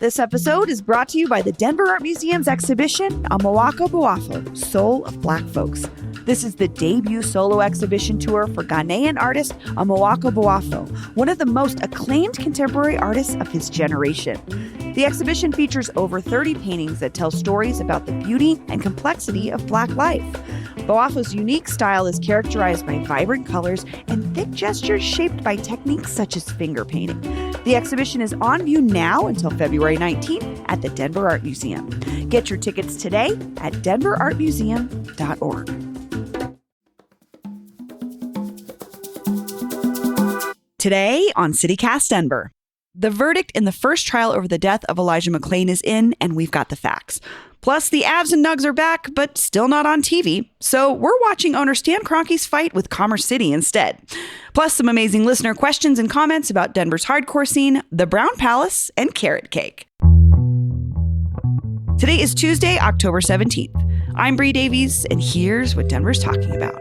This episode is brought to you by the Denver Art Museum's exhibition, Amawaka Boafo, Soul of Black Folks. This is the debut solo exhibition tour for Ghanaian artist Amawaka Boafo, one of the most acclaimed contemporary artists of his generation. The exhibition features over 30 paintings that tell stories about the beauty and complexity of Black life. Boafo's unique style is characterized by vibrant colors and thick gestures shaped by techniques such as finger painting. The exhibition is on view now until February 19th at the Denver Art Museum. Get your tickets today at denverartmuseum.org. Today on CityCast Denver. The verdict in the first trial over the death of Elijah McClain is in, and we've got the facts. Plus, the Avs and Nugs are back, but still not on TV. So we're watching owner Stan Kroenke's fight with Commerce City instead. Plus, some amazing listener questions and comments about Denver's hardcore scene, the Brown Palace, and carrot cake. Today is Tuesday, October 17th. I'm Bree Davies, and here's what Denver's talking about.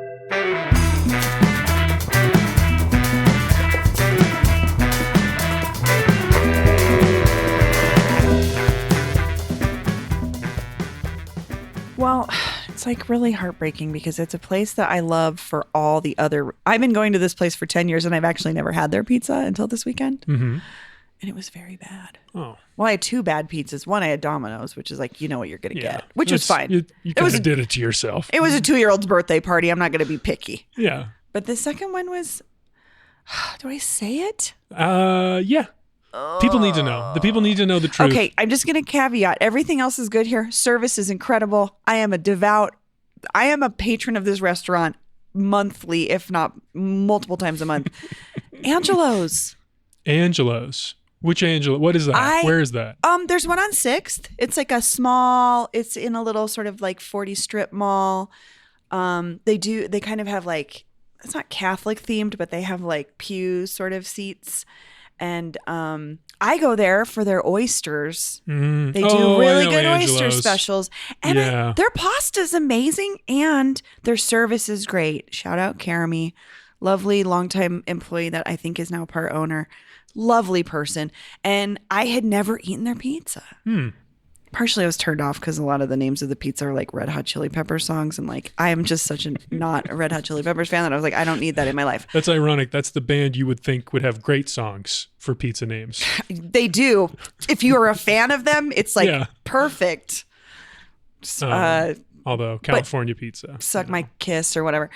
Well, it's like really heartbreaking because it's a place that I love for all the other... I've been going to this place for 10 years and I've actually never had their pizza until this weekend. Mm-hmm. And it was very bad. Oh. Well, I had two bad pizzas. One, I had Domino's, which is like, you know what you're going to get, which was fine. You kind of did it to yourself. It was a 2-year-old's birthday party. I'm not going to be picky. Yeah. But the second one was... Do I say it? Yeah. People need to know. The people need to know the truth. Okay, I'm just going to caveat. Everything else is good here. Service is incredible. I am a patron of this restaurant monthly, if not multiple times a month. Angelo's. Which Angelo? What is that? Where is that? There's one on 6th. It's like it's in a little sort of like 40 strip mall. They kind of have like, it's not Catholic themed, but they have like pew sort of seats. And I go there for their oysters. They do really good oyster specials. And their pasta's amazing and their service is great. Shout out Karami, lovely longtime employee that I think is now part owner. Lovely person. And I had never eaten their pizza. Partially I was turned off because a lot of the names of the pizza are like Red Hot Chili Peppers songs. And like, I am just such not a Red Hot Chili Peppers fan that I was like, I don't need that in my life. That's ironic. That's the band you would think would have great songs for pizza names. They do. If you are a fan of them, it's like perfect. Although California pizza. Suck my kiss or whatever.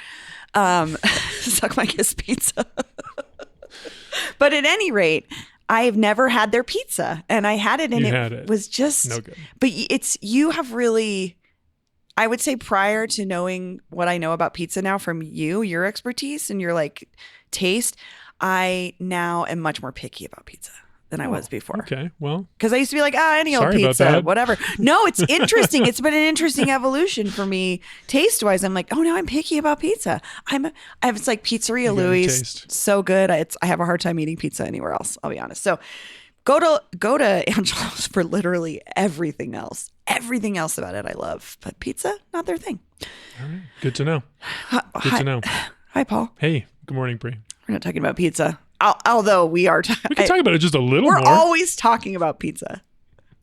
Suck my kiss pizza. But at any rate, I've never had their pizza and I had it and it was just no good. But you have really, I would say prior to knowing what I know about pizza now from your expertise and your like taste, I now am much more picky about pizza than I was before. Okay, well. Because I used to be like, any old pizza, whatever. No, it's interesting. It's been an interesting evolution for me taste-wise. I'm like, now I'm picky about pizza. It's like Pizzeria Louis, so good. I have a hard time eating pizza anywhere else, I'll be honest. So go to Angelo's for literally everything else. Everything else about it I love. But pizza, not their thing. All right, good to know. To know. Hi, Paul. Hey, good morning, Bree. We're not talking about pizza. Although we are we can talk about it just a little more. We're always talking about pizza.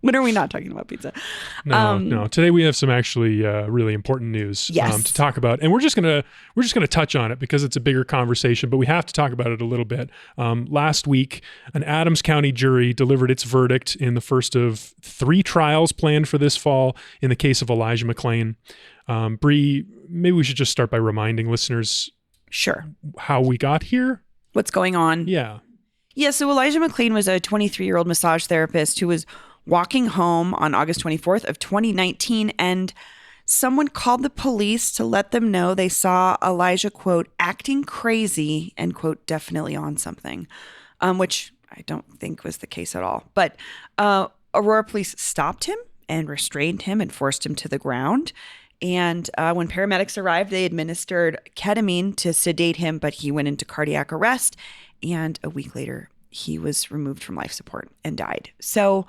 When are we not talking about pizza? No. Today we have some actually really important news to talk about, and we're just gonna touch on it because it's a bigger conversation. But we have to talk about it a little bit. Last week, an Adams County jury delivered its verdict in the first of 3 trials planned for this fall in the case of Elijah McClain. Bree, maybe we should just start by reminding listeners, how we got here. What's going on? Yeah. So Elijah McClain was a 23-year-old massage therapist who was walking home on August 24th of 2019, and someone called the police to let them know they saw Elijah, quote, acting crazy and, quote, definitely on something, which I don't think was the case at all. But Aurora police stopped him and restrained him and forced him to the ground. And when paramedics arrived, they administered ketamine to sedate him, but he went into cardiac arrest. And a week later, he was removed from life support and died. So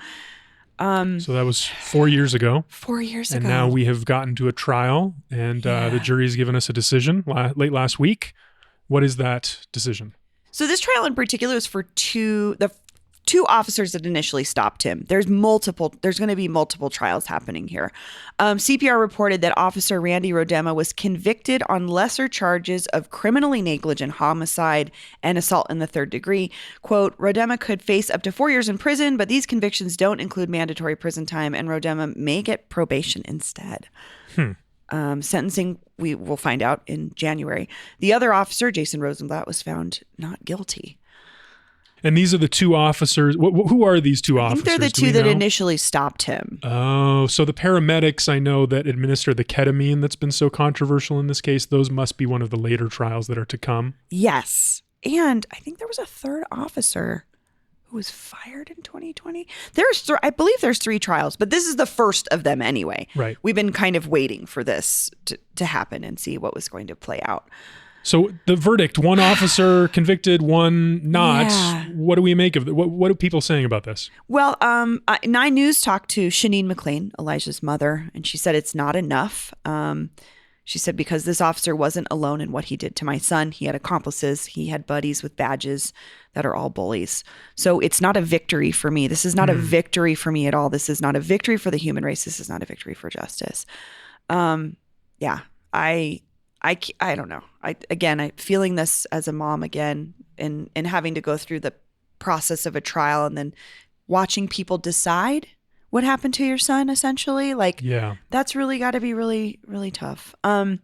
that was 4 years ago. 4 years ago. And now we have gotten to a trial, and the jury has given us a decision late last week. What is that decision? So this trial in particular was for two two officers that initially stopped him. There's going to be multiple trials happening here. CPR reported that Officer Randy Rodema was convicted on lesser charges of criminally negligent homicide and assault in the third degree. Quote, Rodema could face up to 4 years in prison, but these convictions don't include mandatory prison time, and Rodema may get probation instead. Sentencing, we will find out in January. The other officer, Jason Rosenblatt, was found not guilty. And these are the two officers. Who are these two officers? I think they're the two that initially stopped him. Oh, so the paramedics I know that administer the ketamine that's been so controversial in this case, those must be one of the later trials that are to come. Yes. And I think there was a third officer who was fired in 2020. I believe there's 3 trials, but this is the first of them anyway. Right. We've been kind of waiting for this to happen and see what was going to play out. So the verdict, one officer convicted, one not. Yeah. What do we make of it? What are people saying about this? Well, 9 News talked to Shanine McClain, Elijah's mother, and she said it's not enough. She said, because this officer wasn't alone in what he did to my son. He had accomplices. He had buddies with badges that are all bullies. So it's not a victory for me. This is not a victory for me at all. This is not a victory for the human race. This is not a victory for justice. I don't know. I'm feeling this as a mom again, and having to go through the process of a trial and then watching people decide what happened to your son, essentially. That's really got to be really, really tough. But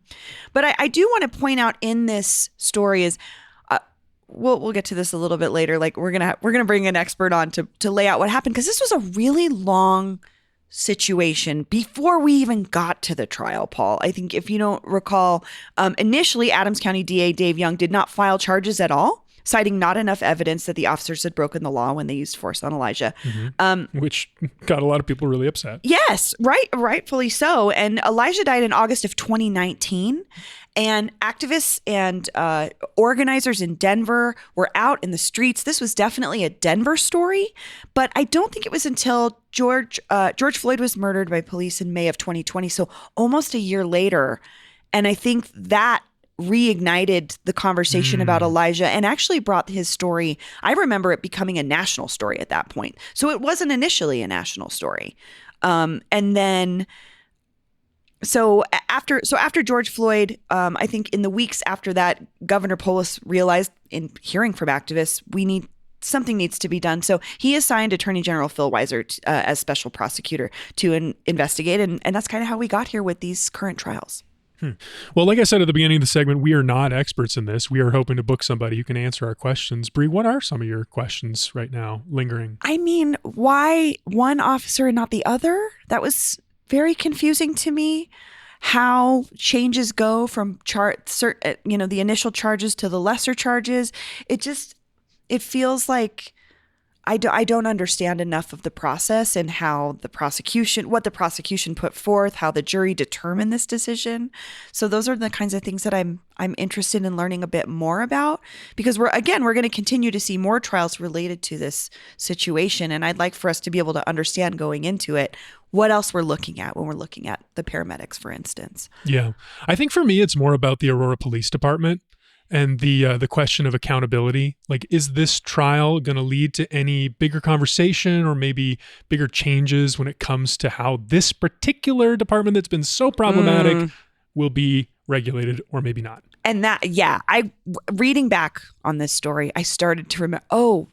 I do want to point out in this story is, we'll get to this a little bit later. Like we're gonna bring an expert on to lay out what happened, because this was a really long situation before we even got to the trial, Paul. I think if you don't recall, initially Adams County DA Dave Young did not file charges at all, citing not enough evidence that the officers had broken the law when they used force on Elijah. Which got a lot of people really upset. Yes, rightfully so. And Elijah died in August of 2019. And activists and organizers in Denver were out in the streets. This was definitely a Denver story, but I don't think it was until George Floyd was murdered by police in May of 2020, so almost a year later. And I think that reignited the conversation about Elijah and actually brought his story. I remember it becoming a national story at that point. So it wasn't initially a national story. So after George Floyd, I think in the weeks after that, Governor Polis realized, in hearing from activists, something needs to be done. So he assigned Attorney General Phil Weiser as special prosecutor to investigate, and that's kind of how we got here with these current trials. Well, like I said at the beginning of the segment, we are not experts in this. We are hoping to book somebody who can answer our questions. Bree, what are some of your questions right now lingering? I mean, why one officer and not the other? That was very confusing to me. How changes go from the initial charges to the lesser charges. It feels like I don't understand enough of the process and what the prosecution put forth, how the jury determined this decision. So those are the kinds of things that I'm interested in learning a bit more about, because we're going to continue to see more trials related to this situation. And I'd like for us to be able to understand going into it what else we're looking at when we're looking at the paramedics, for instance. Yeah. I think for me, it's more about the Aurora Police Department and the question of accountability. Like, is this trial going to lead to any bigger conversation or maybe bigger changes when it comes to how this particular department that's been so problematic will be regulated, or maybe not? And reading back on this story, I started to remember,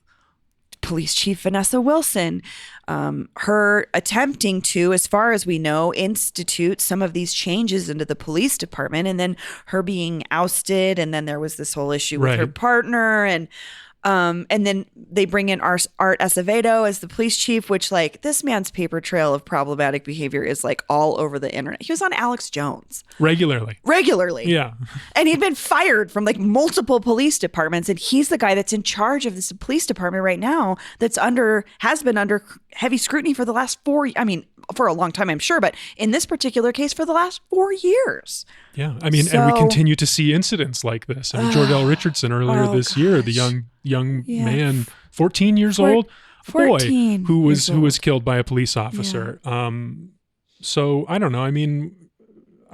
Police Chief Vanessa Wilson, her attempting to, as far as we know, institute some of these changes into the police department, and then her being ousted, and then there was this whole issue with her partner, and then they bring in Art Acevedo as the police chief, which, like, this man's paper trail of problematic behavior is like all over the internet. He was on Alex Jones regularly. Yeah. And he'd been fired from like multiple police departments, and he's the guy that's in charge of this police department right now has been under heavy scrutiny for the last for a long time, I'm sure, but in this particular case, for the last 4 years. Yeah. I mean, and we continue to see incidents like this. I mean, Jordell Richardson earlier this year, the young man, 14 years old, a boy who was killed by a police officer. So I don't know. I mean,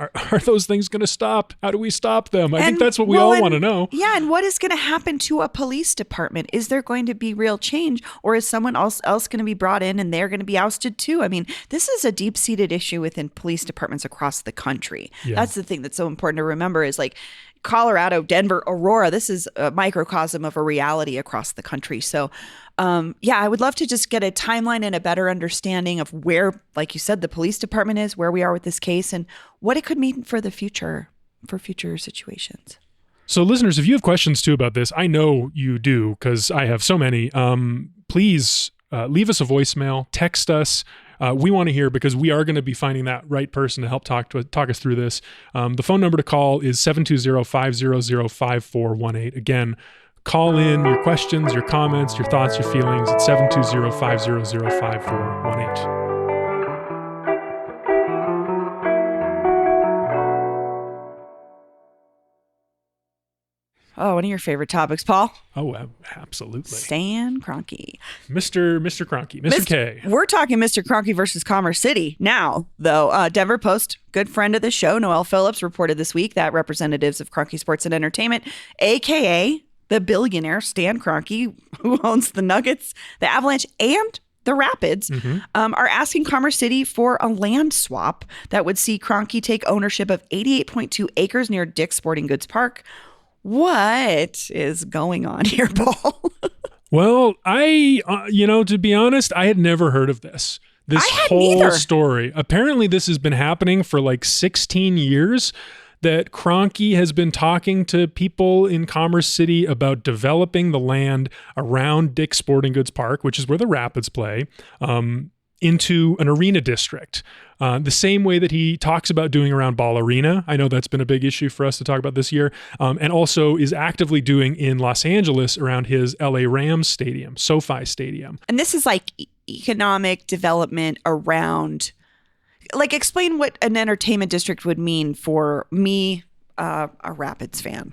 are those things going to stop? How do we stop them? I think that's what we all want to know. Yeah. And what is going to happen to a police department? Is there going to be real change, or is someone else going to be brought in and they're going to be ousted too? I mean, this is a deep-seated issue within police departments across the country. Yeah. That's the thing that's so important to remember is like Colorado, Denver, Aurora, this is a microcosm of a reality across the country. So I would love to just get a timeline and a better understanding of where, like you said, the police department is, where we are with this case, and what it could mean for the future, for future situations. So listeners, if you have questions too about this, I know you do because I have so many, please leave us a voicemail, text us. We want to hear because we are going to be finding that right person to help talk us through this. The phone number to call is 720-500-5418. Again, call in your questions, your comments, your thoughts, your feelings at 720-500-5418. Oh, one of your favorite topics, Paul. Oh, absolutely. Stan Kroenke. Mr. Kroenke, Mr. K. We're talking Mr. Kroenke versus Commerce City now, though. Denver Post, good friend of the show, Noelle Phillips, reported this week that representatives of Kroenke Sports and Entertainment, a.k.a. the billionaire Stan Kroenke, who owns the Nuggets, the Avalanche, and the Rapids, are asking Commerce City for a land swap that would see Kroenke take ownership of 88.2 acres near Dick's Sporting Goods Park. What is going on here, Paul? Well, to be honest, I had never heard of this whole story. Apparently, this has been happening for like 16 years, that Kroenke has been talking to people in Commerce City about developing the land around Dick's Sporting Goods Park, which is where the Rapids play, into an arena district. The same way that he talks about doing around Ball Arena. I know that's been a big issue for us to talk about this year. And also is actively doing in Los Angeles around his LA Rams stadium, SoFi Stadium. And this is like economic development around, like, explain what an entertainment district would mean for me, a Rapids fan.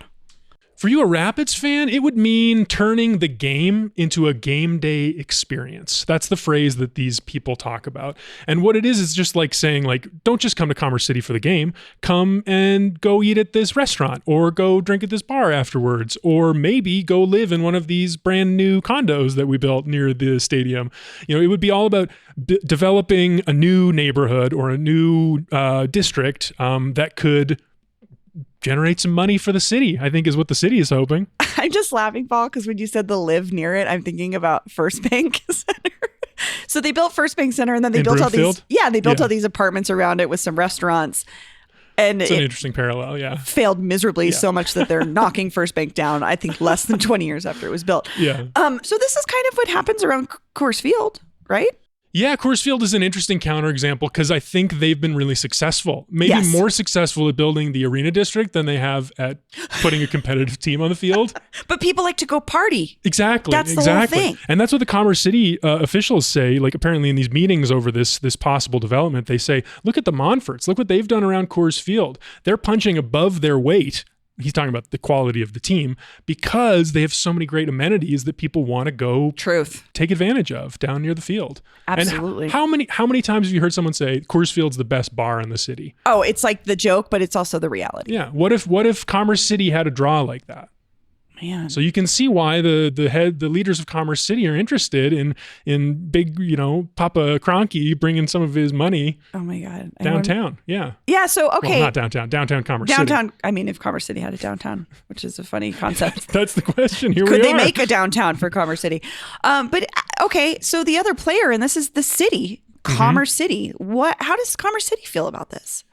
For you, a Rapids fan, it would mean turning the game into a game day experience. That's the phrase that these people talk about. And what it is just like saying, like, don't just come to Commerce City for the game. Come and go eat at this restaurant, or go drink at this bar afterwards, or maybe go live in one of these brand new condos that we built near the stadium. It would be all about developing a new neighborhood or a new district that could generate some money for the city, I think is what the city is hoping. I'm just laughing, Paul, because when you said the live near it, I'm thinking about First Bank Center. So they built First Bank Center, and then they built all these apartments around it with some restaurants. And it's an interesting parallel, yeah. Failed miserably so much that they're knocking First Bank down, I think, less than 20 years after it was built. Yeah. So this is kind of what happens around Coors Field, right? Yeah, Coors Field is an interesting counterexample because I think they've been really successful. Maybe more successful at building the arena district than they have at putting a competitive team on the field. But people like to go party. Exactly. That's the whole thing. And that's what the Commerce City officials say. Like, apparently in these meetings over this possible development, they say, look at the Monforts. Look what they've done around Coors Field. They're punching above their weight. He's talking about the quality of the team because they have so many great amenities that people want to go take advantage of down near the field. Absolutely. And how many times have you heard someone say Coors Field's the best bar in the city? Oh, it's like the joke, but it's also the reality. Yeah. What if Commerce City had a draw like that? Man. So you can see why the leaders of Commerce City are interested in big, Papa Kroenke bringing some of his money. Oh my God. Downtown. Yeah. Yeah. So, okay. Well, not downtown Commerce City. Downtown. I mean, if Commerce City had a downtown, which is a funny concept. That's the question. Could they make a downtown for Commerce City? But okay. So the other player, and this is the city, Commerce City. How does Commerce City feel about this?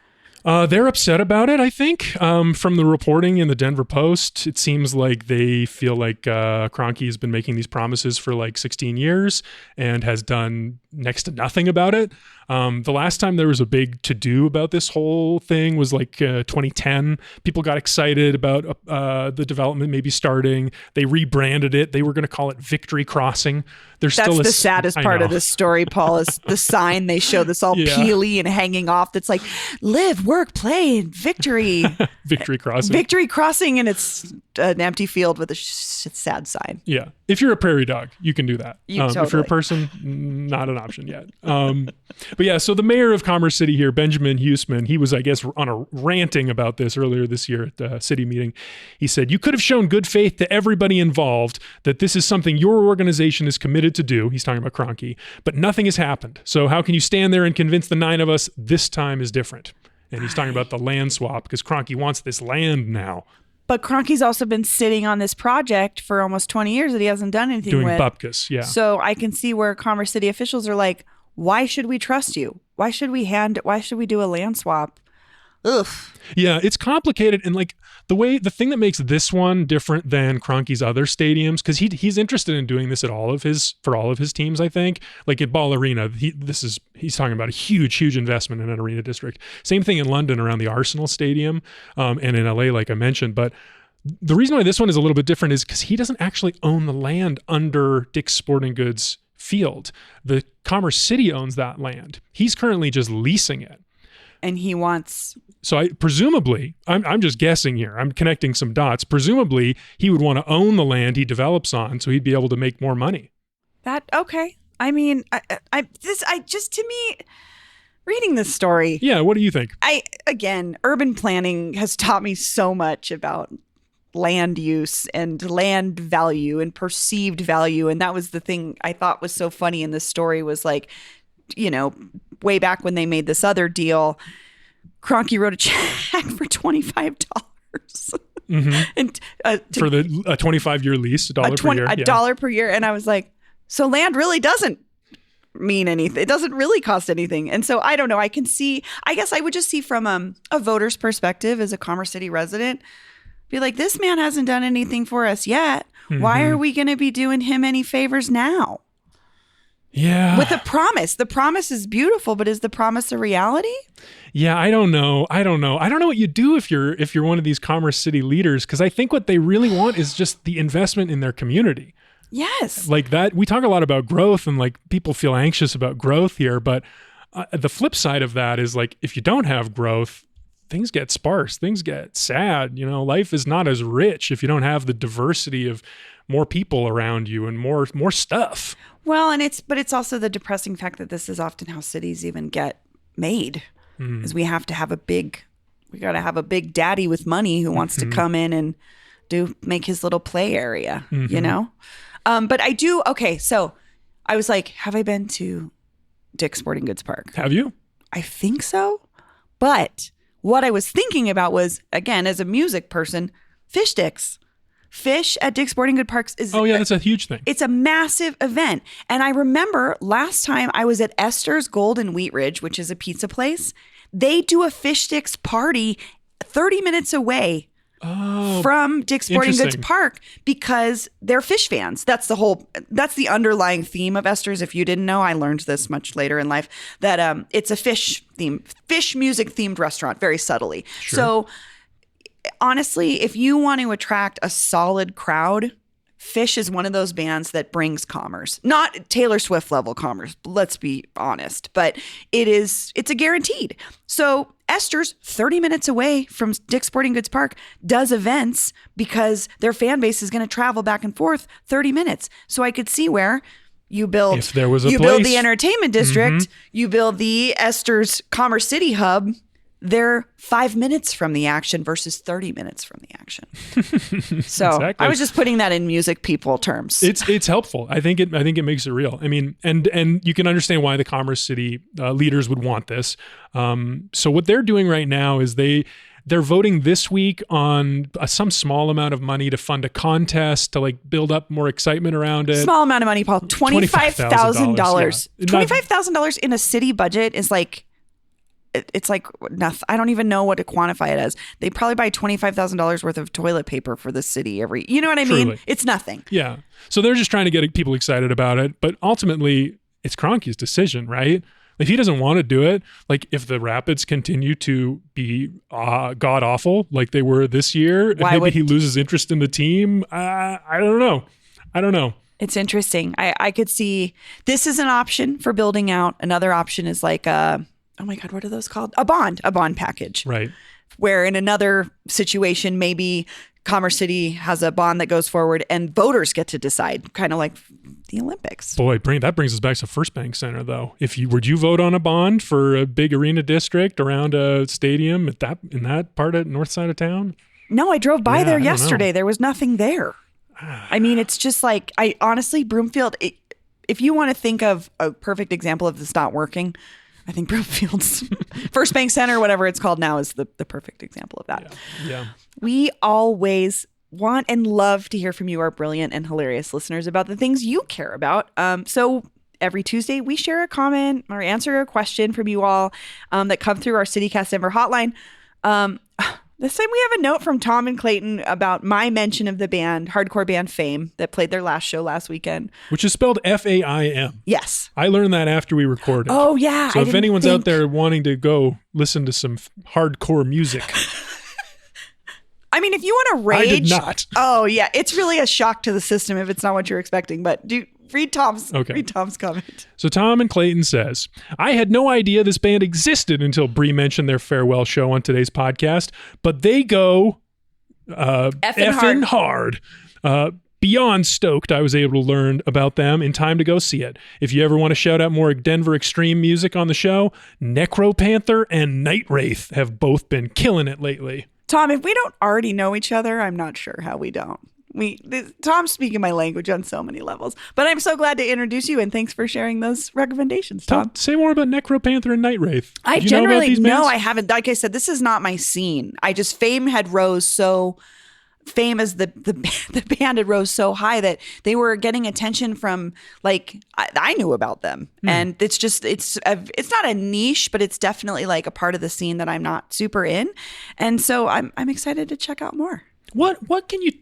They're upset about it, I think. From the reporting in the Denver Post, it seems like they feel like Kroenke has been making these promises for like 16 years and has done next to nothing about it. The last time there was a big to-do about this whole thing was like 2010. People got excited about the development maybe starting. They rebranded it. They were going to call it Victory Crossing. That's the saddest part of this story, Paul, is the sign they show that's all peely and hanging off. That's like, live, work, play, victory. Victory Crossing. Victory Crossing, and it's an empty field with a sad sign. Yeah. If you're a prairie dog, you can do that. Totally. If you're a person, not an option yet. But yeah, so the mayor of Commerce City here, Benjamin Huseman, he was, I guess, on a ranting about this earlier this year at the city meeting. He said, "You could have shown good faith to everybody involved that this is something your organization is committed to do." He's talking about Kroenke, but nothing has happened. So how can you stand there and convince the 9 of us this time is different? And he's talking about the land swap because Kroenke wants this land now. But Kroenke's also been sitting on this project for almost 20 years that he hasn't done anything Doing with. bupkis, yeah. So I can see where Commerce City officials are like, why should we trust you? Why should we do a land swap? Ugh. Yeah, it's complicated. And like the thing that makes this one different than Kroenke's other stadiums, because he's interested in doing this for all of his teams, I think. Like at Ball Arena, he's talking about a huge investment in an arena district. Same thing in London around the Arsenal Stadium, and in LA, like I mentioned. But the reason why this one is a little bit different is because he doesn't actually own the land under Dick's Sporting Goods field. The Commerce City owns that land. He's currently just leasing it. And he wants... So I'm just guessing here. I'm connecting some dots. Presumably, he would want to own the land he develops on, so he'd be able to make more money. Okay. I mean, to me, reading this story. Yeah. What do you think? Again, urban planning has taught me so much about land use and land value and perceived value. And that was the thing I thought was so funny in this story was like, way back when they made this other deal, Kroenke wrote a check for $25. Mm-hmm. And for a 25-year lease, $1 per year. $1 per year. And I was like, so land really doesn't mean anything. It doesn't really cost anything. And so I don't know. I guess I would just see from a voter's perspective as a Commerce City resident, be like, this man hasn't done anything for us yet. Mm-hmm. Why are we going to be doing him any favors now? Yeah. With a promise. The promise is beautiful, but is the promise a reality? Yeah, I don't know. I don't know what you do if you're one of these Commerce City leaders, because I think what they really want is just the investment in their community. Yes. Like that, we talk a lot about growth and like people feel anxious about growth here, but the flip side of that is like if you don't have growth, things get sparse, things get sad. Life is not as rich if you don't have the diversity of more people around you and more stuff. Well, it's also the depressing fact that this is often how cities even get made. Is we got to have a big daddy with money who wants to come in and make his little play area, But I do. Okay. So I was like, have I been to Dick's Sporting Goods Park? Have you? I think so. But what I was thinking about was, again, as a music person, fish sticks. Fish at Dick's Sporting Goods Parks is... Oh, yeah, that's a huge thing. It's a massive event. And I remember last time I was at Esther's Golden Wheat Ridge, which is a pizza place. They do a fish sticks party 30 minutes away from Dick's Sporting Goods Park because they're fish fans. That's the underlying theme of Esther's. If you didn't know, I learned this much later in life, that it's a fish music themed restaurant, very subtly. Sure. So honestly, if you want to attract a solid crowd, Fish is one of those bands that brings commerce. Not Taylor Swift level commerce, let's be honest, but it's a guaranteed. So Esther's 30 minutes away from Dick's Sporting Goods Park does events because their fan base is going to travel back and forth 30 minutes. So I could see where you build, if there was a place. Build the entertainment district, you build the Esther's Commerce City hub. They're 5 minutes from the action versus 30 minutes from the action. So exactly. I was just putting that in music people terms. It's helpful. I think it makes it real. I mean, and you can understand why the Commerce City leaders would want this. So what they're doing right now is they're voting this week on some small amount of money to fund a contest to like build up more excitement around it. Small amount of money, Paul. $25,000. Yeah. $25,000 in a city budget is like, it's like nothing. I don't even know what to quantify it as. They probably buy $25,000 worth of toilet paper for the city you know what I mean? It's nothing. Yeah. So they're just trying to get people excited about it. But ultimately, it's Kroenke's decision, right? If he doesn't want to do it, like if the Rapids continue to be god awful like they were this year, maybe he loses interest in the team. I don't know. It's interesting. I could see this is an option for building out. Another option is like oh my God, what are those called? A bond package. Right. Where in another situation, maybe Commerce City has a bond that goes forward and voters get to decide, kind of like the Olympics. Boy, that brings us back to First Bank Center, though. Would you vote on a bond for a big arena district around a stadium in that part of north side of town? No, I drove by there yesterday. There was nothing there. I mean, it's just like, honestly, Broomfield, if you want to think of a perfect example of this not working, I think Broomfield's First Bank Center, whatever it's called now, is the perfect example of that. Yeah. We always want and love to hear from you, our brilliant and hilarious listeners, about the things you care about. So every Tuesday, we share a comment or answer a question from you all that come through our CityCast Denver hotline. This time we have a note from Tom and Clayton about my mention of the band, hardcore band Fame, that played their last show last weekend. Which is spelled F-A-I-M. Yes. I learned that after we recorded. Oh, yeah. So if anyone's out there wanting to go listen to some hardcore music. I mean, if you want to rage. I did not. Oh, yeah. It's really a shock to the system if it's not what you're expecting. But read Tom's comment. So Tom and Clayton says, I had no idea this band existed until Bree mentioned their farewell show on today's podcast, but they go effing hard. Beyond stoked I was able to learn about them in time to go see it. If you ever want to shout out more Denver extreme music on the show, Necropanther and Night Wraith have both been killing it lately. Tom, if we don't already know each other, I'm not sure how we don't. Tom's speaking my language on so many levels, but I'm so glad to introduce you and thanks for sharing those recommendations, Tom. Say more about Necropanther and Night Wraith. I generally know I haven't. Like I said, this is not my scene. Fame had rose so. Fame as the band had rose so high that they were getting attention from like I knew about them, and it's not a niche, but it's definitely like a part of the scene that I'm not super in, and so I'm excited to check out more. What can you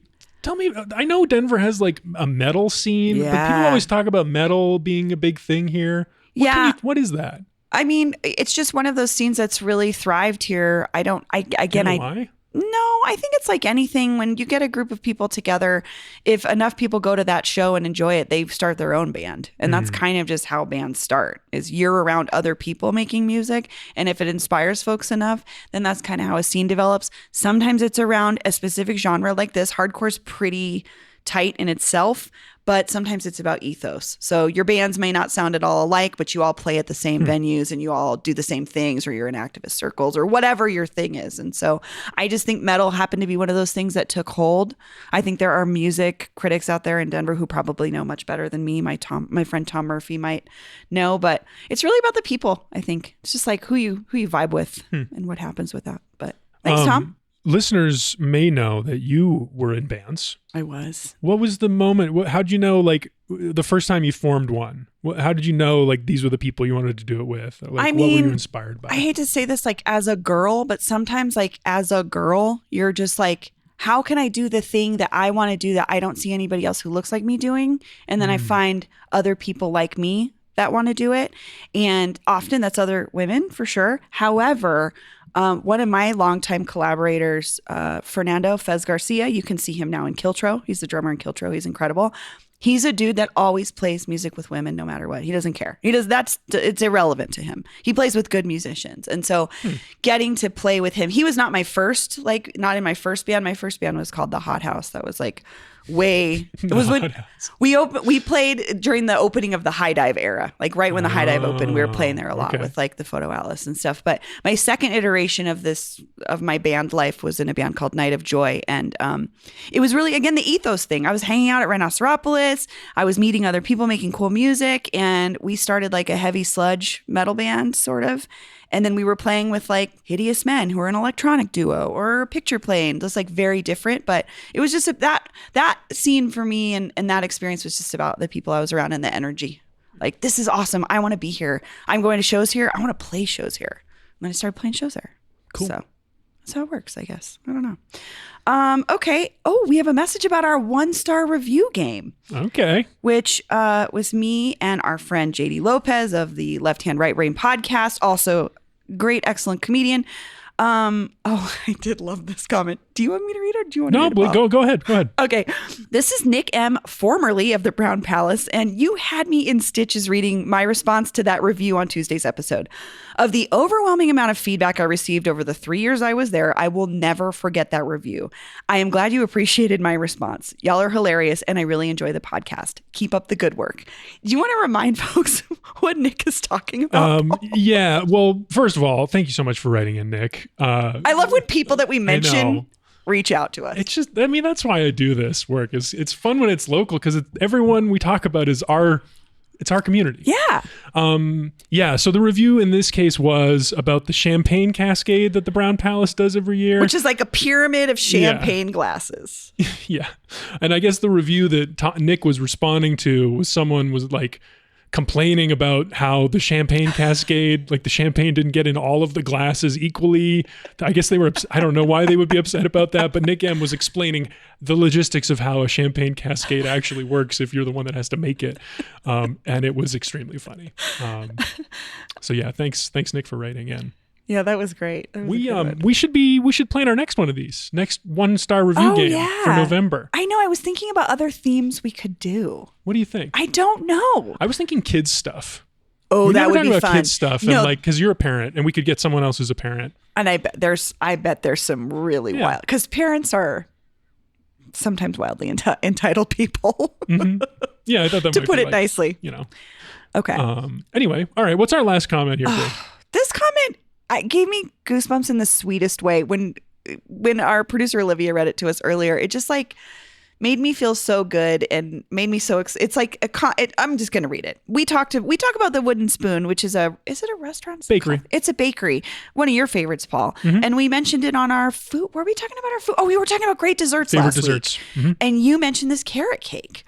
tell me? I know Denver has like a metal scene, but people always talk about metal being a big thing here. What is that? I mean, it's just one of those scenes that's really thrived here. Why? No, I think it's like anything. When you get a group of people together, if enough people go to that show and enjoy it, they start their own band. And that's kind of just how bands start, is you're around other people making music. And if it inspires folks enough, then that's kind of how a scene develops. Sometimes it's around a specific genre like this. Hardcore's pretty tight in itself, but sometimes it's about ethos. So your bands may not sound at all alike, but you all play at the same venues and you all do the same things, or you're in activist circles or whatever your thing is. And so I just think metal happened to be one of those things that took hold. I think there are music critics out there in Denver who probably know much better than me. My friend Tom Murphy might know, but it's really about the people. I think it's just like who you vibe with and what happens with that. But thanks, Tom. Listeners may know that you were in bands. I was. What was the moment? How'd you know, like, the first time you formed one? How did you know, like, these were the people you wanted to do it with? Like, what were you inspired by? I hate to say this, like, as a girl, but sometimes, like, as a girl, you're just like, how can I do the thing that I want to do that I don't see anybody else who looks like me doing? And then I find other people like me that want to do it. And often that's other women, for sure. However, one of my longtime collaborators, Fernando Fez Garcia, you can see him now in Kiltro. He's the drummer in Kiltro. He's incredible. He's a dude that always plays music with women no matter what. He doesn't care. It's irrelevant to him. He plays with good musicians. And so getting to play with him, he was not in my first band. My first band was called The Hot House. That was like it was when we played during the opening of the High Dive era, like right when the High Dive opened. We were playing there a lot with like the Photo Atlas and stuff. But my second iteration of my band life was in a band called Night of Joy, and it was really, again, the ethos thing. I was hanging out at Rhinoceropolis. I was meeting other people making cool music, and we started like a heavy sludge metal band, sort of. And then we were playing with like Hideous Men, who are an electronic duo, or Picture Plane, just like very different. But it was just that scene for me, and that experience was just about the people I was around and the energy. Like, this is awesome. I want to be here. I'm going to shows here. I want to play shows here. And then I started playing shows there. Cool. So that's how it works, I guess. I don't know. Okay. Oh, we have a message about our 1-star review game. Okay. Which was me and our friend JD Lopez of the Left Hand Right Brain podcast. Also great, excellent comedian. I did love this comment. Do you want me to read it or do you want to read it? Go ahead. Okay. This is Nick M., formerly of the Brown Palace, and you had me in stitches reading my response to that review on Tuesday's episode. Of the overwhelming amount of feedback I received over the 3 years I was there, I will never forget that review. I am glad you appreciated my response. Y'all are hilarious, and I really enjoy the podcast. Keep up the good work. Do you want to remind folks what Nick is talking about? Yeah. Well, first of all, thank you so much for writing in, Nick. I love when people that we mention reach out to us. It's just, I mean, that's why I do this work. It's fun when it's local because everyone we talk about is our community. Yeah. Yeah. So the review in this case was about the champagne cascade that the Brown Palace does every year, which is like a pyramid of champagne glasses. Yeah. And I guess the review that Nick was responding to was someone was like complaining about how the champagne cascade, like the champagne didn't get in all of the glasses equally. I guess they were, I don't know why they would be upset about that, but Nick M was explaining the logistics of how a champagne cascade actually works if you're the one that has to make it. And it was extremely funny. So yeah, thanks Nick for writing in. Yeah, that was great. That was we should plan our next one of these. Next 1-star review game for November. I know. I was thinking about other themes we could do. What do you think? I don't know. I was thinking kids stuff. Oh, that would be fun. About kids stuff, and like because you're a parent, and we could get someone else who's a parent. And I bet there's some really wild, because parents are sometimes wildly entitled people. Mm-hmm. Yeah, I thought that to might put be it nicely. Okay. Anyway, all right. What's our last comment here? This comment gave me goosebumps in the sweetest way. When our producer Olivia read it to us earlier, it just like made me feel so good and made me so it's like I'm just going to read it. We talk about the Wooden Spoon, which is it a restaurant? Bakery. It's a bakery. One of your favorites, Paul. Mm-hmm. And we mentioned it on our food. Were we talking about our food? Oh, we were talking about great desserts last week. Mm-hmm. And you mentioned this carrot cake.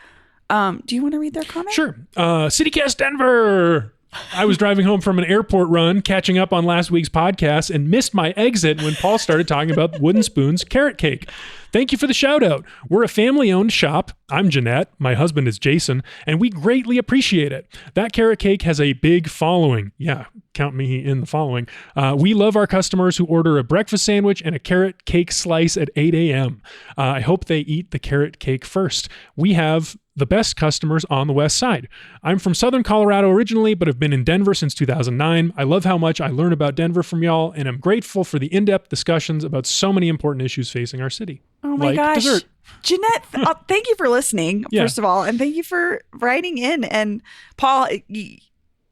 Do you want to read their comment? Sure. CityCast Denver. I was driving home from an airport run, catching up on last week's podcast, and missed my exit when Paul started talking about Wooden Spoon's carrot cake. Thank you for the shout out. We're a family-owned shop. I'm Jeanette. My husband is Jason, and we greatly appreciate it. That carrot cake has a big following. Yeah, count me in the following. We love our customers who order a breakfast sandwich and a carrot cake slice at 8 a.m. I hope they eat the carrot cake first. We have the best customers on the west side. I'm from Southern Colorado originally, but have been in Denver since 2009. I love how much I learn about Denver from y'all, and I'm grateful for the in-depth discussions about so many important issues facing our city. Oh my gosh. Dessert. Jeanette, thank you for listening, first of all, and thank you for writing in. And Paul,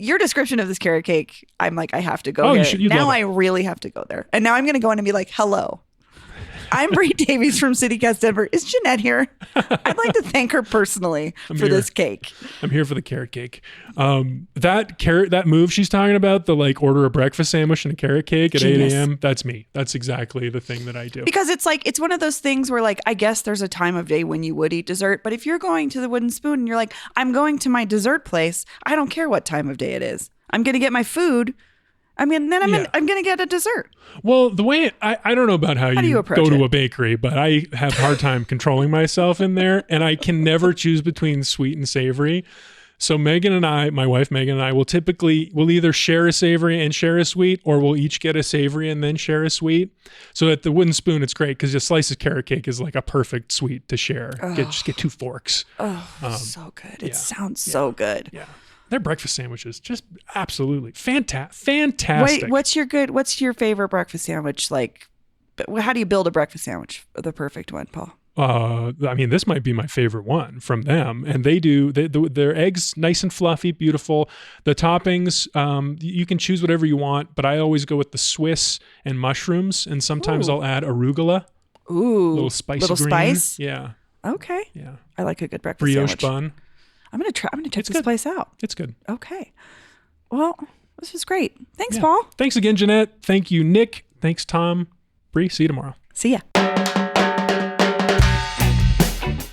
your description of this carrot cake, I'm like, I have to go there. Now I really have to go there. And now I'm going to go in and be like, hello. I'm Bree Davies from CityCast Denver. Is Jeanette here? I'd like to thank her personally for this cake. I'm here for the carrot cake. That move she's talking about, the like order a breakfast sandwich and a carrot cake at 8 a.m. That's me. That's exactly the thing that I do. Because it's like, it's one of those things where like, I guess there's a time of day when you would eat dessert, but if you're going to the Wooden Spoon and you're like, I'm going to my dessert place, I don't care what time of day it is. I'm going to get my food. I mean, then I'm going to get a dessert. Well, the way I don't know about how you go to a bakery, but I have a hard time controlling myself in there, and I can never choose between sweet and savory. So Megan and I, my wife Megan and I, we'll either share a savory and share a sweet, or we'll each get a savory and then share a sweet. So at the Wooden Spoon, it's great because a slice of carrot cake is like a perfect sweet to share. Just get 2 forks. Oh, so good. It sounds so good. Yeah. Their breakfast sandwiches, just absolutely fantastic. Wait, what's your favorite breakfast sandwich? Like, how do you build a breakfast sandwich? The perfect one, Paul. I mean, this might be my favorite one from them. And they do, their eggs, nice and fluffy, beautiful. The toppings, you can choose whatever you want, but I always go with the Swiss and mushrooms. And sometimes I'll add arugula. Ooh. Little spicy green. Spice? Yeah. Okay. Yeah. I like a good breakfast brioche sandwich. bun. I'm gonna check this place out. It's good. Okay. Well, this was great. Thanks, Paul. Thanks again, Jeanette. Thank you, Nick. Thanks, Tom. Bree, see you tomorrow. See ya.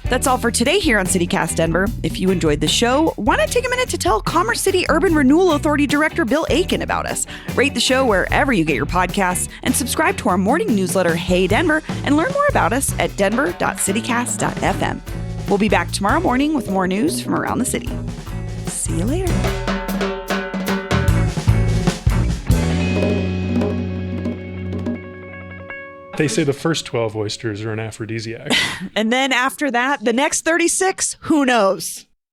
That's all for today here on CityCast Denver. If you enjoyed the show, why not take a minute to tell Commerce City Urban Renewal Authority Director Bill Aiken about us? Rate the show wherever you get your podcasts and subscribe to our morning newsletter, Hey Denver, and learn more about us at denver.citycast.fm. We'll be back tomorrow morning with more news from around the city. See you later. They say the first 12 oysters are an aphrodisiac. And then after that, the next 36, who knows?